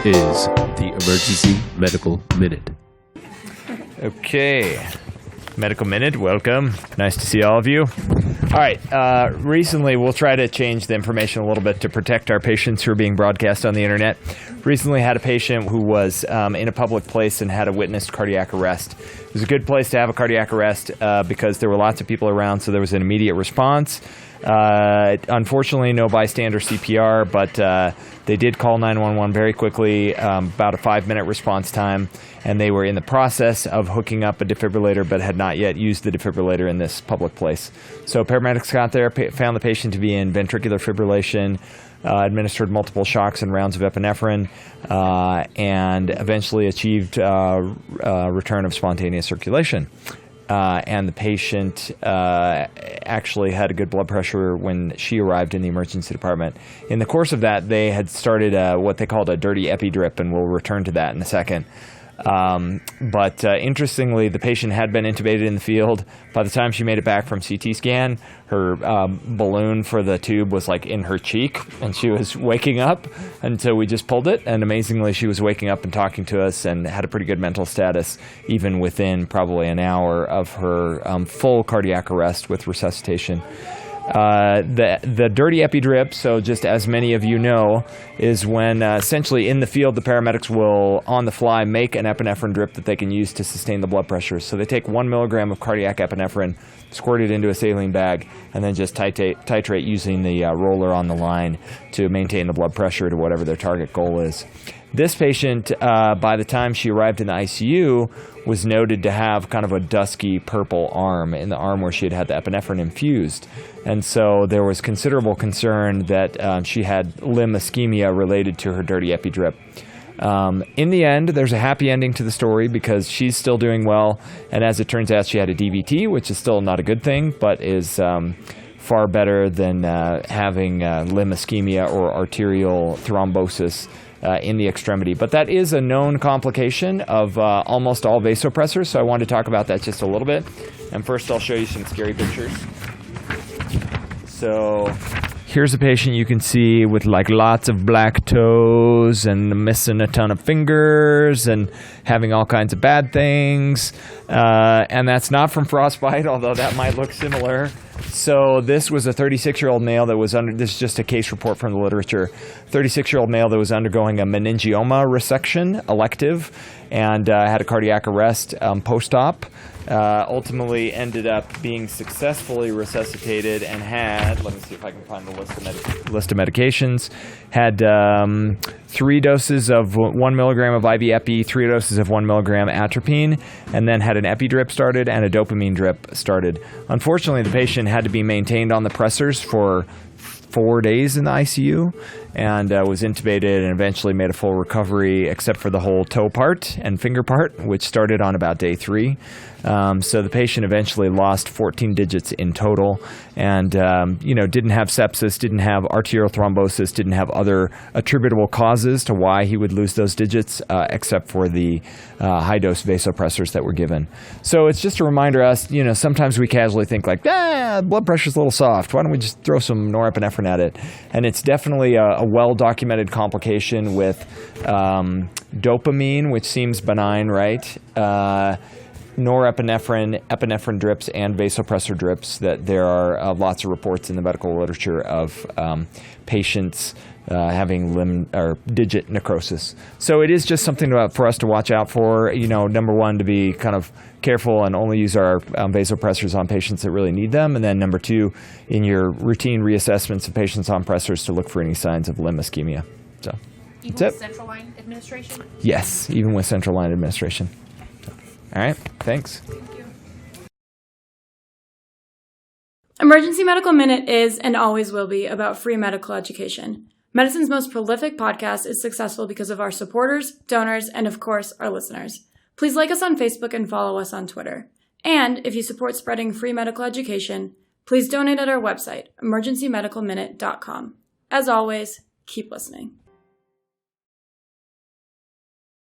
is the Emergency Medical Minute. Okay, Medical Minute, welcome. Nice to see all of you. All right, recently we'll try to change the information a little bit to protect our patients who are being broadcast on the internet. Recently had a patient who was in a public place and had a witnessed cardiac arrest. It was a good place to have a cardiac arrest because there were lots of people around, so there was an immediate response. Unfortunately, no bystander CPR, but they did call 911 very quickly, about a 5-minute response time, and they were in the process of hooking up a defibrillator but had not yet used the defibrillator in this public place. So paramedics got there, found the patient to be in ventricular fibrillation, administered multiple shocks and rounds of epinephrine, and eventually achieved return of spontaneous circulation. And the patient actually had a good blood pressure when she arrived in the emergency department. In the course of that, they had started what they called a dirty epi drip, and we'll return to that in a second. But interestingly, the patient had been intubated in the field. By the time she made it back from CT scan, her balloon for the tube was like in her cheek, and she was waking up, and so we just pulled it, and amazingly she was waking up and talking to us and had a pretty good mental status even within probably an hour of her full cardiac arrest with resuscitation. The dirty epi drip, so just as many of you know, is when essentially in the field the paramedics will on the fly make an epinephrine drip that they can use to sustain the blood pressure. So they take 1 milligram of cardiac epinephrine, squirt it into a saline bag, and then just titrate using the roller on the line to maintain the blood pressure to whatever their target goal is. This patient, by the time she arrived in the ICU, was noted to have kind of a dusky purple arm in the arm where she had had the epinephrine infused. And so there was considerable concern that she had limb ischemia related to her dirty epi drip. In the end, there's a happy ending to the story because she's still doing well. And as it turns out, she had a DVT, which is still not a good thing, but is far better than having limb ischemia or arterial thrombosis in the extremity. But that is a known complication of almost all vasopressors, so I wanted to talk about that just a little bit. And first I'll show you some scary pictures. So here's a patient you can see with like lots of black toes and missing a ton of fingers and having all kinds of bad things. And that's not from frostbite, although that might look similar. So this was a 36-year-old male that was this is just a case report from the literature, 36-year-old male that was undergoing a meningioma resection, elective, and had a cardiac arrest post-op. Ultimately ended up being successfully resuscitated and had, let me see if I can find the list of medications, had 3 doses of 1 milligram of IV epi, 3 doses of 1 milligram atropine, and then had an epi drip started and a dopamine drip started. Unfortunately, the patient had to be maintained on the pressors for 4 days in the ICU and was intubated and eventually made a full recovery except for the whole toe part and finger part, which started on about day 3. So the patient eventually lost 14 digits in total and didn't have sepsis, didn't have arterial thrombosis, didn't have other attributable causes to why he would lose those digits except for the high-dose vasopressors that were given. So it's just a reminder to us, sometimes we casually think like, blood pressure's a little soft. Why don't we just throw some norepinephrine at it? And it's definitely a well-documented complication with dopamine, which seems benign, right? Norepinephrine, epinephrine drips, and vasopressor drips, that there are lots of reports in the medical literature of patients having limb or digit necrosis. So it is just something for us to watch out for. Number one, to be kind of careful and only use our vasopressors on patients that really need them. And then number 2, in your routine reassessments of patients on pressors, to look for any signs of limb ischemia. So even with central line administration? Yes, even with central line administration. All right, thanks. Thank you. Emergency Medical Minute is and always will be about free medical education. Medicine's most prolific podcast is successful because of our supporters, donors, and of course, our listeners. Please like us on Facebook and follow us on Twitter. And if you support spreading free medical education, please donate at our website, emergencymedicalminute.com. As always, keep listening.